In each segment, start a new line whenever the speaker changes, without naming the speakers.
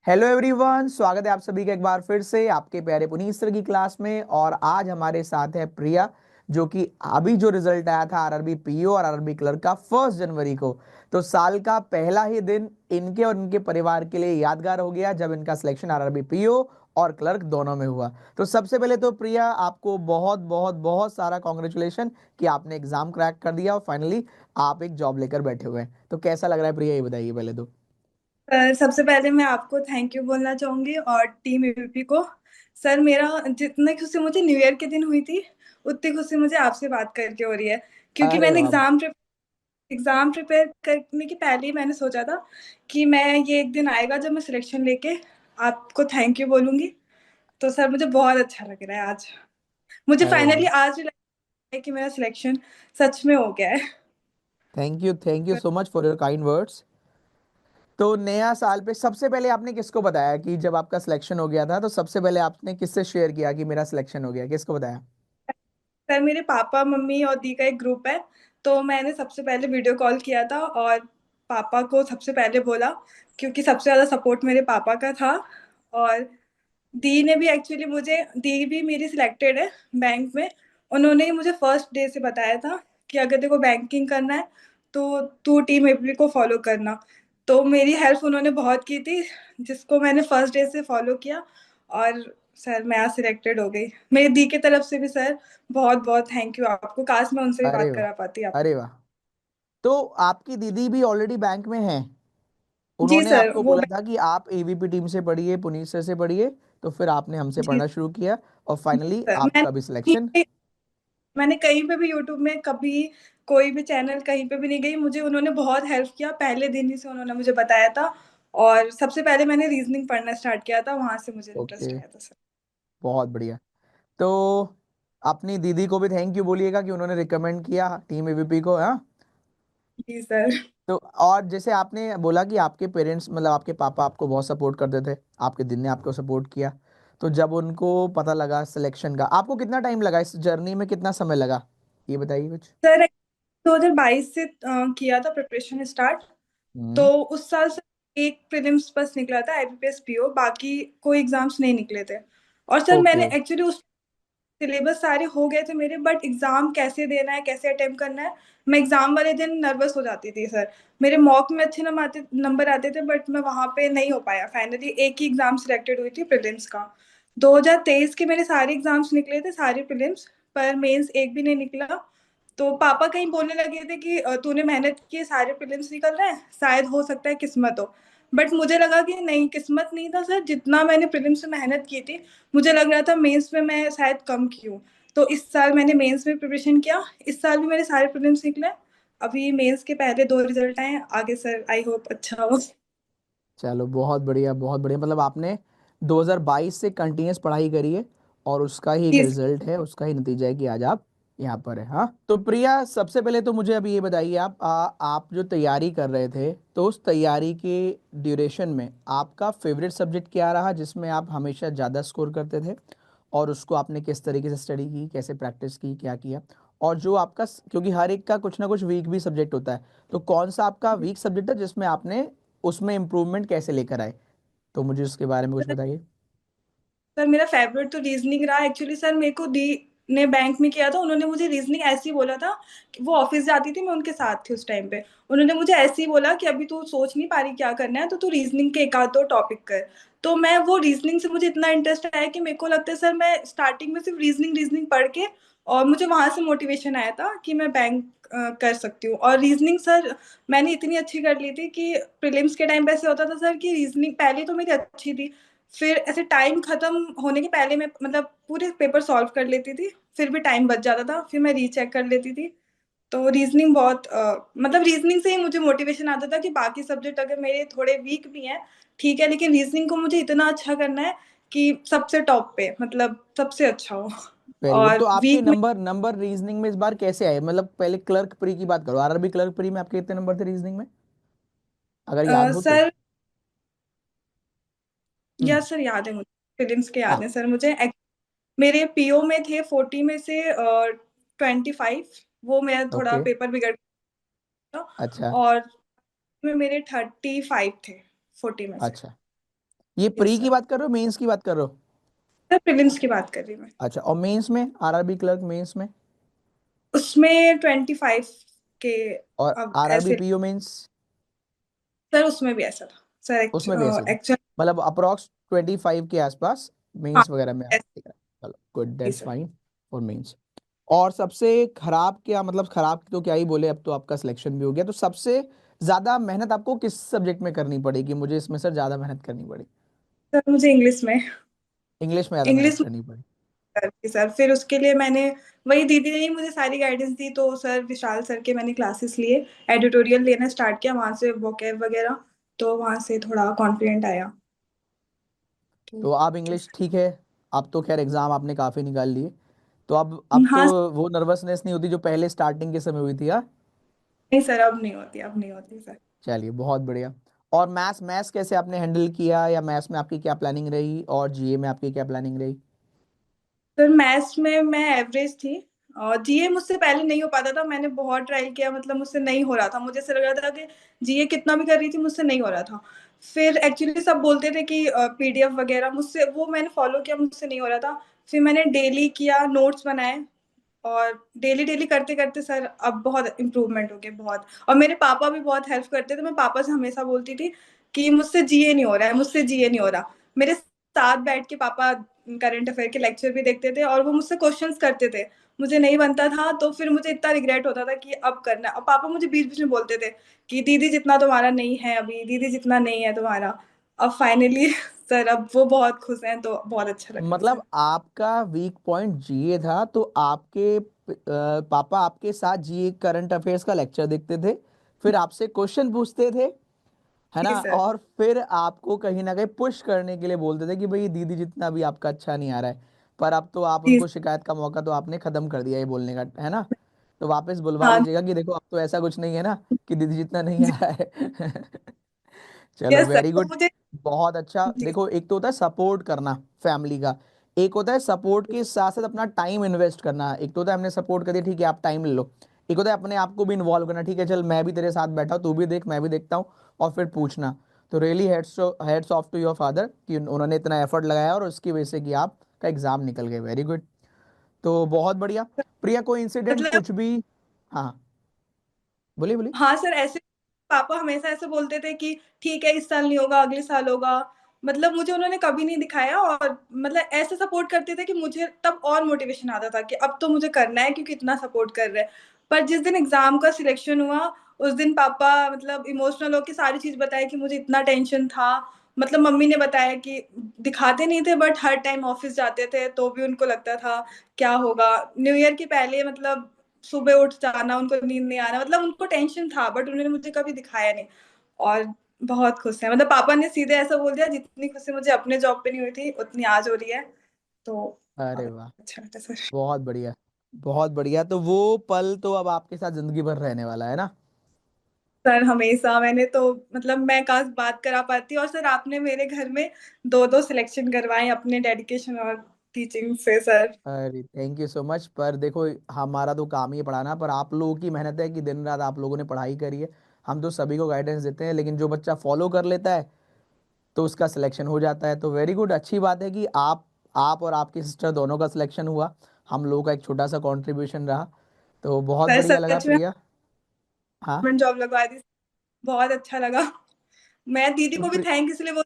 Hello everyone, स्वागत है आप सभी का एक बार फिर से आपके प्यारे पुनीत सर की क्लास में। और आज हमारे साथ है प्रिया, जो कि अभी जो रिजल्ट आया था आरआरबी पीओ और आरआरबी क्लर्क का 1 जनवरी को, तो साल का पहला ही दिन इनके और इनके परिवार के लिए यादगार हो गया जब इनका सिलेक्शन आरआरबी पीओ और क्लर्क दोनों में हुआ। तो सबसे पहले तो प्रिया, आपको बहुत बहुत बहुत सारा कॉन्ग्रेचुलेशन कि आपने एग्जाम क्रैक कर दिया और फाइनली आप एक जॉब लेकर बैठे हुए हैं। तो कैसा लग रहा है प्रिया, ये बताइए पहले तो।
सर, सबसे पहले मैं आपको थैंक यू बोलना चाहूंगी और टीम एबीपी को। सर, मेरा जितनी खुशी मुझे न्यू ईयर के दिन हुई थी, उतनी खुशी मुझे आपसे बात करके हो रही है। क्योंकि
अरे
मैंने
वाह।
एग्जाम प्रिपेयर करने के पहले ही मैंने सोचा था कि मैं ये एक दिन आएगा जब मैं सिलेक्शन लेके आपको थैंक यू बोलूंगी। तो सर, मुझे बहुत अच्छा लग रहा है आज। मुझे
अरे
फाइनली
वाह।
आज ही लग रहा है कि मेरा सिलेक्शन सच में हो गया है।
Thank you so much for your kind words. तो नया साल पे सबसे पहले आपने किसको बताया कि जब आपका सिलेक्शन हो गया था, तो सबसे पहले आपने किससे शेयर किया कि मेरा सिलेक्शन हो गया, किसको बताया?
सर, मेरे पापा मम्मी और दी का एक ग्रुप है। तो मैंने सबसे पहले वीडियो कॉल किया था और पापा को सबसे पहले बोला, क्योंकि सबसे ज्यादा सपोर्ट मेरे पापा का था। और दी ने भी एक्चुअली मुझे, दी भी मेरी सिलेक्टेड है बैंक में। उन्होंने ही मुझे फर्स्ट डे से बताया था कि अगर तेरे को बैंकिंग करना है तो तू टीम एबीपी को फॉलो करना। तो मेरी हेल्प उन्होंने बहुत की थी, जिसको मैंने फर्स्ट डे से फॉलो किया। और सर, मैं आज सिलेक्टेड हो गई। मेरी दी की तरफ से भी सर, बहुत बहुत थैंक यू आपको। काश मैं उनसे भी
अरे
बात
वाह।
करा पाती आप।
अरे वाह। तो आपकी दीदी भी ऑलरेडी बैंक में है।
जी
उन्होंने
सर,
आपको
वो
बोला था कि आप एवीपी टीम से पढ़िए, पुनीत सर से पढ़िए। तो फिर आपने हमसे
जी
पढ़ना शुरू किया और फाइनली
सर,
आपका भी सिलेक्शन।
मैंने कहीं पे भी यूट्यूब में कभी कोई भी चैनल कहीं पे भी नहीं गई। मुझे उन्होंने बहुत हेल्प किया, पहले दिन ही से उन्होंने मुझे बताया था। और सबसे पहले मैंने रीजनिंग पढ़ना स्टार्ट किया था, वहां से मुझे
ओके,
इंटरेस्ट आया था सर।
बहुत बढ़िया। तो अपनी दीदी को भी थैंक यू बोलिएगा कि उन्होंने रिकमेंड किया टीम एवीपी को। हाँ।
जी सर।
तो और जैसे आपने बोला कि आपके पेरेंट्स, मतलब आपके पापा आपको बहुत सपोर्ट करते थे, आपके दिन ने आपको सपोर्ट किया। तो जब उनको पता लगा सिलेक्शन का, आपको कितना टाइम लगा इस जर्नी में, कितना समय लगा, ये बताइए कुछ।
सर, 2022 से किया था प्रिपरेशन स्टार्ट। तो
हम्म।
उस साल से एक प्रीलिम्स बस निकला था, आईबीपीएस पीओ, बाकी कोई एग्जाम्स नहीं निकले थे। और सर,
ओके।
मैंने एक्चुअली उस सिलेबस सारे हो गए थे मेरे, बट एग्जाम कैसे देना है, कैसे अटेम्प्ट करना है, मैं एग्जाम वाले दिन नर्वस हो जाती थी सर। मेरे मॉक में अच्छे नंबर आते थे, बट मैं वहां पे नहीं हो पाया। फाइनली एक ही एग्जाम सिलेक्टेड हुई थी, प्रीलिम्स का। 2023 के मेरे सारे एग्जाम्स निकले थे, सारे प्रीलिम्स, पर मेंस एक भी नहीं निकला। तो पापा कहीं बोलने लगे थे कि तूने मेहनत की है, सारे प्रीलिम्स निकल रहे हैं, शायद हो सकता है किस्मत हो। बट मुझे लगा कि नहीं, किस्मत नहीं था सर। जितना मैंने प्रीलिम्स में मेहनत की थी, मुझे लग रहा था मेंस में मैं शायद कम की हूँ। तो इस साल मैंने मेंस में प्रिपरेशन किया, इस साल भी मेरे सारे प्रीलिम्स निकले। अभी मेंस के पहले दो रिजल्ट आए हैं, आगे सर आई होप अच्छा हो।
चलो बहुत बढ़िया, बहुत बढ़िया। मतलब आपने 2022 से कंटिन्यूस पढ़ाई करी है और उसका ही एक
जी
रिजल्ट है, उसका ही नतीजा है कि आज आप यहाँ पर है। हाँ, तो प्रिया सबसे पहले तो मुझे अभी ये बताइए, आप जो तैयारी कर रहे थे, तो उस तैयारी के ड्यूरेशन में आपका फेवरेट सब्जेक्ट क्या रहा जिसमें आप हमेशा ज़्यादा स्कोर करते थे? और उसको आपने किस तरीके से स्टडी की, कैसे प्रैक्टिस की, क्या किया? और जो आपका, क्योंकि हर एक का कुछ ना कुछ वीक भी सब्जेक्ट होता है, तो कौन सा आपका वीक सब्जेक्ट है जिसमें आपने उसमें इम्प्रूवमेंट कैसे लेकर आए? तो मुझे उसके बारे में कुछ
सर,
बताइए।
सर मेरा फेवरेट तो रीजनिंग रहा एक्चुअली। सर, मेरे को दी ने बैंक में किया था, उन्होंने मुझे रीजनिंग ऐसे ही बोला था कि वो ऑफिस जाती थी, मैं उनके साथ थी उस टाइम पे। उन्होंने मुझे ऐसे ही बोला कि अभी तू सोच नहीं पा रही क्या करना है, तो तू रीजनिंग के एक आध दो टॉपिक कर। तो मैं वो रीजनिंग से मुझे इतना इंटरेस्ट आया कि मेरे को लगता है सर, मैं स्टार्टिंग में सिर्फ रीजनिंग रीजनिंग पढ़ के, और मुझे वहां से मोटिवेशन आया था कि मैं बैंक कर सकती हूँ। और रीजनिंग सर, मैंने इतनी अच्छी कर ली थी कि प्रीलिम्स के टाइम पे ऐसे होता था सर कि रीजनिंग पहले तो मेरी अच्छी थी, फिर ऐसे टाइम खत्म होने के पहले मैं मतलब पूरे पेपर सॉल्व कर लेती थी, फिर भी टाइम बच जाता था, फिर मैं रीचेक कर लेती थी। तो रीजनिंग बहुत मतलब रीजनिंग से ही मुझे मोटिवेशन आता था कि बाकी सब्जेक्ट अगर मेरे थोड़े वीक भी हैं, ठीक है, लेकिन रीजनिंग को मुझे इतना अच्छा करना है कि सबसे टॉप पे, मतलब सबसे अच्छा हो।
Very good. तो
और
आपके
वीक में
नंबर नंबर रीजनिंग में इस बार कैसे आए? मतलब पहले क्लर्क प्री की बात करो, आरआरबी क्लर्क प्री में आपके कितने नंबर थे रीजनिंग में, अगर याद हो तो?
सर, या
हम्म।
सर याद है मुझे, फिलिम्स के याद
हाँ।
है सर मुझे। मेरे पीओ में थे 40 में से 25। वो मेरा थोड़ा
ओके।
पेपर बिगड़ गया था।
अच्छा।
और में मेरे 35 थे 40 में से।
अच्छा। ये
यस
प्री की
सर।
बात कर रहे हो, मेंस की बात कर रहे हो?
सर प्रीलिम्स की बात कर रही हूँ मैं।
अच्छा, और मेंस में, आरआरबी क्लर्क मेंस में?
उसमें 25 के।
और
अब
आरआरबी
ऐसे।
PO mains?
सर उसमें भी ऐसा था सर,
उसमें भी ऐसे थे,
एक्चुअल।
मतलब अप्रोक्स 25 के आसपास
हाँ।
मेंस वगैरह में
ऐसे
आते हैं। चलो गुड,
ही
that's
sir.
Fine for men's. और सबसे खराब क्या, मतलब खराब तो क्या ही बोले, अब तो आपका सिलेक्शन भी हो गया, तो सबसे ज्यादा मेहनत आपको किस सब्जेक्ट में करनी पड़ेगी? मुझे इसमें सर ज्यादा मेहनत करनी पड़ी।
सर मुझे इंग्लिश में।
इंग्लिश में ज्यादा मेहनत
इंग्लिश में
करनी पड़ी।
करती सर, फिर उसके लिए मैंने, वही दीदी ने ही मुझे सारी गाइडेंस दी, तो सर विशाल सर के मैंने क्लासेस लिए, एडिटोरियल लेना स्टार्ट किया वहां से, वोकेब वगैरह। तो वहां से थोड़ा कॉन्फिडेंट आया। तो
तो आप इंग्लिश
कैसे।
ठीक है, अब तो खैर एग्जाम आपने काफी निकाल लिए, तो अब तो
हाँ।
वो नर्वसनेस नहीं होती जो पहले स्टार्टिंग के समय हुई थी, हाँ?
नहीं सर, अब नहीं होती, अब नहीं होती सर।
चलिए बहुत बढ़िया। और मैथ्स, मैथ्स कैसे आपने हैंडल किया, या मैथ्स में आपकी क्या प्लानिंग रही, और जीए में आपकी क्या प्लानिंग रही?
सर मैथ्स में मैं एवरेज थी। और जीए मुझसे पहले नहीं हो पाता था, मैंने बहुत ट्राई किया, मतलब मुझसे नहीं हो रहा था, मुझे ऐसा लग रहा था कि जीए कितना भी कर रही थी मुझसे नहीं हो रहा था। फिर एक्चुअली सब बोलते थे कि पीडीएफ वगैरह, मुझसे वो मैंने फॉलो किया, मुझसे नहीं हो रहा था। फिर मैंने डेली किया, नोट्स बनाए, और डेली डेली करते करते सर अब बहुत इम्प्रूवमेंट हो गया, बहुत। और मेरे पापा भी बहुत हेल्प करते थे, मैं पापा से हमेशा बोलती थी कि मुझसे जीए नहीं हो रहा है, मुझसे जीए नहीं हो रहा। मेरे साथ बैठ के पापा करंट अफेयर के लेक्चर भी देखते थे, और वो मुझसे क्वेश्चंस करते थे। मुझे नहीं बनता था, तो फिर मुझे इतना रिग्रेट होता था कि अब करना है। और पापा मुझे बीच बीच में बोलते थे कि दीदी जितना तुम्हारा नहीं है अभी, दीदी जितना नहीं है तुम्हारा। अब फाइनली सर अब वो बहुत खुश हैं, तो बहुत अच्छा लगता है
मतलब
सर।
आपका वीक पॉइंट जीए था, तो आपके पापा आपके साथ जीए करंट अफेयर्स का लेक्चर देखते थे, फिर आपसे क्वेश्चन पूछते थे, है
जी
ना?
सर।
और फिर आपको कहीं ना कहीं पुश करने के लिए बोलते थे कि भाई दीदी जितना भी आपका अच्छा नहीं आ रहा है। पर अब तो आप
जी।
उनको शिकायत का मौका तो आपने खत्म कर दिया ये बोलने का, है ना? तो वापस बुलवा
हाँ।
लीजिएगा कि देखो अब तो ऐसा कुछ नहीं है ना, कि दीदी जितना नहीं
जी।
आ रहा है। चलो
यस सर,
वेरी
तो
गुड।
मुझे।
बहुत अच्छा।
जी।
देखो एक तो होता है सपोर्ट करना फैमिली का, एक होता है सपोर्ट के साथ साथ अपना टाइम इन्वेस्ट करना। एक तो होता है हमने सपोर्ट कर दिया, ठीक है आप टाइम ले लो। एक होता है अपने आप को भी इन्वॉल्व करना, ठीक है चल मैं भी तेरे साथ बैठा हूँ, तू भी देख मैं भी देखता हूँ, और फिर पूछना। तो really hats off to your father कि उन्होंने इतना एफर्ट लगाया और उसकी वजह से कि आपका एग्जाम निकल गए, वेरी गुड। तो बहुत बढ़िया। प्रिया कोई इंसिडेंट
मतलब।
कुछ भी? हाँ, बोलिए बोलिए।
हाँ सर, ऐसे पापा हमेशा ऐसे बोलते थे कि ठीक है इस साल नहीं होगा, अगले साल होगा। मतलब मुझे उन्होंने कभी नहीं दिखाया, और मतलब ऐसे सपोर्ट करते थे कि मुझे तब और मोटिवेशन आता था कि अब तो मुझे करना है, क्योंकि इतना सपोर्ट कर रहे हैं। पर जिस दिन एग्जाम का सिलेक्शन हुआ, उस दिन पापा मतलब इमोशनल होकर सारी चीज बताए कि मुझे इतना टेंशन था। मतलब मम्मी ने बताया कि दिखाते नहीं थे, बट हर टाइम ऑफिस जाते थे तो भी उनको लगता था क्या होगा। न्यू ईयर के पहले मतलब सुबह उठ जाना, उनको नींद नहीं आना, मतलब उनको टेंशन था, बट उन्होंने मुझे कभी दिखाया नहीं। और बहुत खुश है, मतलब पापा ने सीधे ऐसा बोल दिया, जितनी खुशी मुझे अपने जॉब पे नहीं हुई थी उतनी आज हो रही है। तो
अरे
बहुत
वाह,
अच्छा लगता है सर।
बहुत बढ़िया, बहुत बढ़िया। तो वो पल तो अब आपके साथ जिंदगी भर रहने वाला है ना?
सर हमेशा मैंने तो, मतलब मैं काश बात करा पाती, और सर आपने मेरे घर में दो दो सिलेक्शन करवाए अपने डेडिकेशन और टीचिंग से सर।
अरे थैंक यू सो मच। पर देखो हमारा तो काम ही है पढ़ाना, पर आप लोगों की मेहनत है कि दिन रात आप लोगों ने पढ़ाई करी है। हम तो सभी को गाइडेंस देते हैं, लेकिन जो बच्चा फॉलो कर लेता है तो उसका सिलेक्शन हो जाता है। तो वेरी गुड, अच्छी बात है कि आप और आपकी सिस्टर दोनों का सिलेक्शन हुआ, हम लोगों का एक छोटा सा कंट्रीब्यूशन रहा। तो बहुत
सर
बढ़िया लगा
सच में
प्रिया। हाँ।
गवर्नमेंट जॉब लगवा दी, बहुत अच्छा लगा। मैं दीदी
तो
को भी थैंक इसलिए बोल,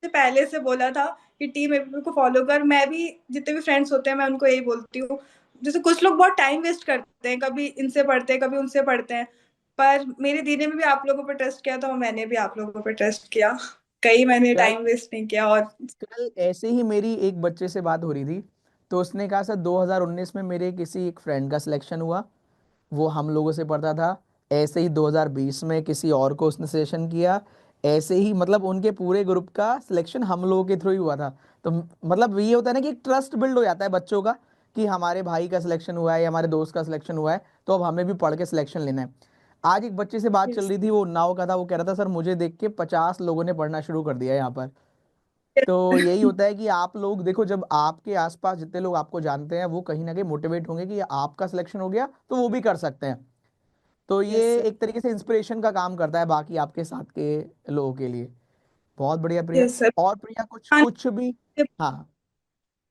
पहले से बोला था कि टीम एपी को फॉलो कर। मैं भी जितने भी फ्रेंड्स होते हैं मैं उनको यही बोलती हूँ। जैसे कुछ लोग बहुत टाइम वेस्ट करते हैं, कभी इनसे पढ़ते हैं कभी उनसे पढ़ते हैं, पर मेरी दीदी ने भी आप लोगों पर ट्रस्ट किया, तो मैंने भी आप लोगों पर ट्रस्ट किया। कहीं मैंने
कल
टाइम वेस्ट नहीं किया। और
कल ऐसे ही मेरी एक बच्चे से बात हो रही थी, तो उसने कहा सर 2019 में मेरे किसी एक फ्रेंड का सिलेक्शन हुआ, वो हम लोगों से पढ़ता था। ऐसे ही 2020 में किसी और को उसने सिलेक्शन किया। ऐसे ही मतलब उनके पूरे ग्रुप का सिलेक्शन हम लोगों के थ्रू ही हुआ था। तो मतलब ये होता है ना कि एक ट्रस्ट बिल्ड हो जाता है बच्चों का, कि हमारे भाई का सिलेक्शन हुआ है या हमारे दोस्त का सिलेक्शन हुआ है, तो अब हमें भी पढ़ के सिलेक्शन लेना है। आज एक बच्चे से बात चल रही थी, वो उन्नाव का था, वो कह रहा था सर मुझे देख के 50 लोगों ने पढ़ना शुरू कर दिया है यहाँ पर। तो यही होता है कि आप लोग देखो, जब आपके आसपास जितने लोग आपको जानते हैं वो कहीं ना कहीं मोटिवेट होंगे कि आपका सिलेक्शन हो गया तो वो भी कर सकते हैं। तो
यस
ये
सर।
एक तरीके से इंस्पिरेशन का काम करता है बाकी आपके साथ के लोगों के लिए। बहुत बढ़िया प्रिया।
Yes sir.
और प्रिया कुछ
हाँ।
कुछ भी। हाँ,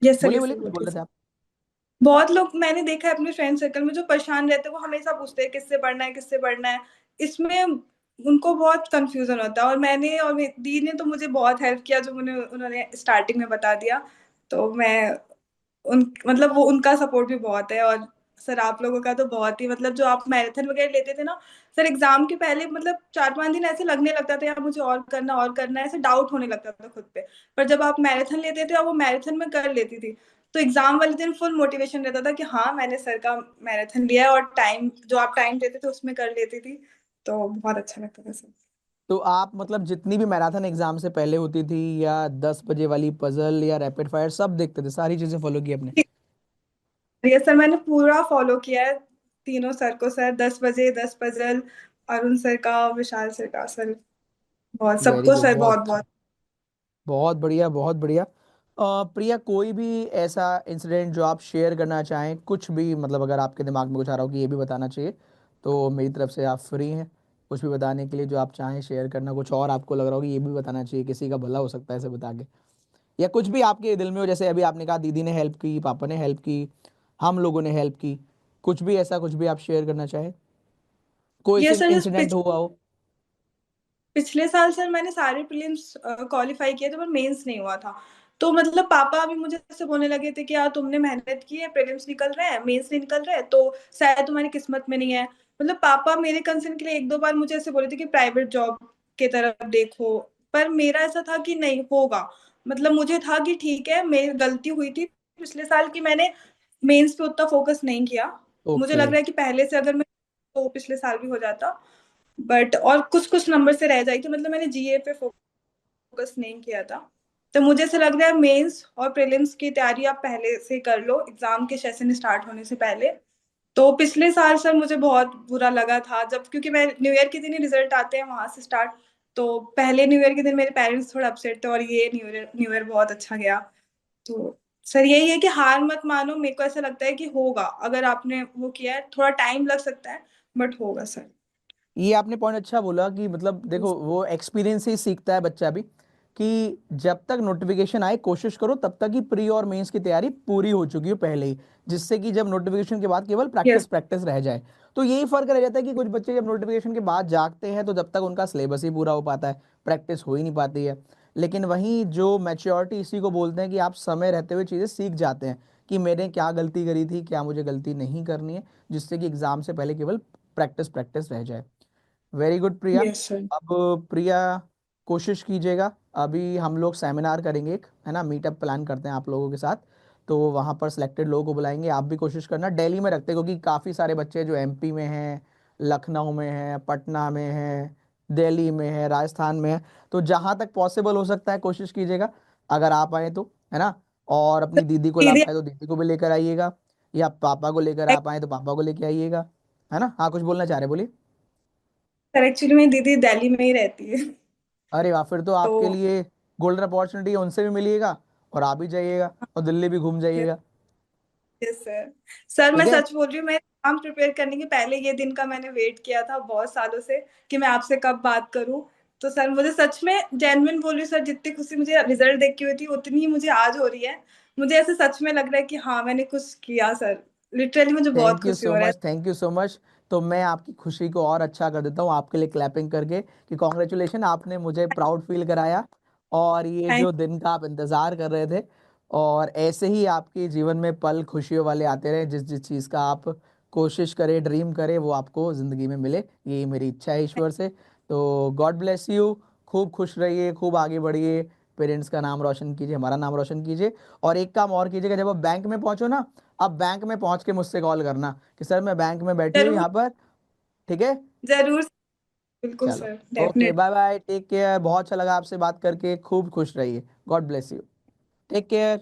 यस सर,
बोलिए
यस
बोलिए,
सर,
कुछ बोल
बोलिए
रहे थे
सर।
आप।
बहुत लोग मैंने देखा है अपने फ्रेंड सर्कल में जो परेशान रहते हैं, वो हमेशा पूछते हैं किससे पढ़ना है, किससे पढ़ना है। इसमें उनको बहुत कंफ्यूजन होता है, और मैंने और मेरी दी ने तो मुझे बहुत हेल्प किया, जो मुझे उन्होंने स्टार्टिंग में बता दिया। तो मैं उन मतलब वो उनका सपोर्ट भी बहुत है। और सर आप लोगों का तो बहुत ही, मतलब जो आप मैराथन वगैरह लेते थे ना सर, एग्जाम के पहले मतलब 4-5 दिन ऐसे लगने लगता था यार मुझे और करना है, ऐसे डाउट होने लगता था खुद पे। पर जब आप मैराथन लेते थे और वो मैराथन में कर लेती थी, तो एग्जाम वाले दिन फुल मोटिवेशन रहता था कि हाँ मैंने सर का मैराथन लिया है, और टाइम जो आप टाइम देते थे उसमें कर लेती थी। तो बहुत अच्छा लगता था सर।
तो आप मतलब जितनी भी मैराथन एग्जाम से पहले होती थी, या 10 बजे वाली पजल या रैपिड फायर, सब देखते थे, सारी चीजें फॉलो की आपने।
ये सर मैंने पूरा फॉलो किया है, तीनों सर को सर, 10 बजे, 10 पजल, अरुण सर का, विशाल सर का सर, बहुत
वेरी
सबको
गुड,
सर,
बहुत
बहुत
अच्छा।
बहुत।
बहुत बढ़िया, बहुत बढ़िया। प्रिया, कोई भी ऐसा इंसिडेंट जो आप शेयर करना चाहें, कुछ भी, मतलब अगर आपके दिमाग में कुछ आ रहा हो कि ये भी बताना चाहिए, तो मेरी तरफ से आप फ्री हैं कुछ भी बताने के लिए, जो आप चाहें शेयर करना। कुछ और आपको लग रहा हो कि ये भी बताना चाहिए, किसी का भला हो सकता है ऐसे बता के, या कुछ भी आपके दिल में हो, जैसे अभी आपने कहा दीदी ने हेल्प की, पापा ने हेल्प की, हम लोगों ने हेल्प की, कुछ भी ऐसा, कुछ भी आप शेयर करना चाहें, कोई
ये सर
इंसिडेंट हुआ हो।
पिछले साल सर मैंने सारे प्रीलिम्स क्वालिफाई किए थे, पर मेंस नहीं हुआ था। तो मतलब पापा अभी मुझे ऐसे बोलने लगे थे कि यार तुमने मेहनत की है, प्रीलिम्स निकल रहे हैं, मेंस नहीं निकल रहे, तो शायद तुम्हारी किस्मत में नहीं है। मतलब पापा मेरे कंसर्न के लिए एक दो बार मुझे ऐसे बोले थे कि प्राइवेट जॉब के तरफ देखो। पर मेरा ऐसा था कि नहीं होगा। मतलब मुझे था कि ठीक है, मेरी गलती हुई थी पिछले साल की, मैंने मेंस पे उतना फोकस नहीं किया। मुझे
ओके।
लग रहा है कि पहले से अगर मैं, तो पिछले साल भी हो जाता। बट और कुछ कुछ नंबर से रह जाई थी, मतलब मैंने जीए पे फोकस नहीं किया था। तो मुझे ऐसा लग रहा है मेंस और प्रीलिम्स की तैयारी आप पहले से कर लो, एग्जाम के सेशन स्टार्ट होने से पहले। तो पिछले साल सर मुझे बहुत बुरा लगा था, जब क्योंकि मैं न्यू ईयर के दिन ही रिजल्ट आते हैं वहां से स्टार्ट। तो पहले न्यू ईयर के दिन मेरे पेरेंट्स थोड़ा अपसेट थे, और ये न्यू ईयर बहुत अच्छा गया। तो सर यही है कि हार मत मानो, मेरे को ऐसा लगता है कि होगा, अगर आपने वो किया है, थोड़ा टाइम लग सकता है, बट होगा सर।
ये आपने पॉइंट अच्छा बोला कि मतलब देखो, वो एक्सपीरियंस से ही सीखता है बच्चा भी, कि जब तक नोटिफिकेशन आए कोशिश करो तब तक ही प्री और मेंस की तैयारी पूरी हो चुकी हो पहले ही, जिससे कि जब नोटिफिकेशन के बाद केवल प्रैक्टिस
यस।
प्रैक्टिस रह जाए। तो यही फर्क रह जाता है कि कुछ बच्चे जब नोटिफिकेशन के बाद जागते हैं तो जब तक उनका सिलेबस ही पूरा हो पाता है, प्रैक्टिस हो ही नहीं पाती है। लेकिन वहीं जो मैच्योरिटी, इसी को बोलते हैं कि आप समय रहते हुए चीज़ें सीख जाते हैं, कि मैंने क्या गलती करी थी, क्या मुझे गलती नहीं करनी है, जिससे कि एग्जाम से पहले केवल प्रैक्टिस प्रैक्टिस रह जाए। Very good Priya.
Yes sir.
अब प्रिया, कोशिश कीजिएगा, अभी हम लोग सेमिनार करेंगे एक, है ना, मीटअप प्लान करते हैं आप लोगों के साथ। तो वहाँ पर सिलेक्टेड लोगों को बुलाएंगे, आप भी कोशिश करना दिल्ली में रखते हैं, क्योंकि काफ़ी सारे बच्चे जो एमपी में हैं, लखनऊ में हैं, पटना में हैं, दिल्ली में है, राजस्थान में है। तो जहाँ तक पॉसिबल हो सकता है कोशिश कीजिएगा, अगर आप आए तो, है ना। और अपनी दीदी को ला
दीदी,
पाए तो दीदी को भी लेकर आइएगा, या पापा को लेकर आप आए तो पापा को लेकर आइएगा, है ना। हाँ, कुछ बोलना चाह रहे, बोलिए।
सर एक्चुअली मेरी दीदी दिल्ली में ही रहती है।
अरे वाह, फिर तो आपके
तो
लिए गोल्डन अपॉर्चुनिटी है, उनसे भी मिलिएगा और आप भी जाइएगा और दिल्ली भी घूम जाइएगा।
Yes sir. सर मैं
ठीक है।
सच बोल रही हूँ, मैं एग्जाम प्रिपेयर करने के पहले ये दिन का मैंने वेट किया था बहुत सालों से, कि मैं आपसे कब बात करूं। तो सर मुझे सच में जेन्युइन बोल रही हूँ सर, जितनी खुशी मुझे रिजल्ट देख के हुई थी उतनी ही मुझे आज हो रही है। मुझे ऐसे सच में लग रहा है कि हाँ मैंने कुछ किया सर। लिटरली मुझे बहुत
थैंक यू
खुशी
सो
हो रहा है।
Much, thank you so much. तो मैं आपकी खुशी को और अच्छा कर देता हूँ आपके लिए क्लैपिंग करके, कि कॉन्ग्रेचुलेशन, आपने मुझे प्राउड फील कराया। और ये
थैंक
जो दिन का आप इंतज़ार कर रहे थे, और ऐसे ही आपके जीवन में पल खुशियों वाले आते रहे, जिस जिस चीज़ का आप कोशिश करें, ड्रीम करें, वो आपको ज़िंदगी में मिले, यही मेरी इच्छा है ईश्वर से। तो गॉड ब्लेस यू, खूब खुश रहिए, खूब आगे बढ़िए, पेरेंट्स का नाम रोशन कीजिए, हमारा नाम रोशन कीजिए। और एक काम और कीजिएगा, जब आप बैंक में पहुंचो ना, अब बैंक में पहुंच के मुझसे कॉल करना कि सर मैं बैंक में बैठी हूँ
जरूर,
यहाँ पर। ठीक है।
जरूर, बिल्कुल
चलो,
sir,
okay,
definite.
Bye bye, take care, बहुत अच्छा लगा आपसे बात करके, खूब खुश रहिए, God bless you, take care.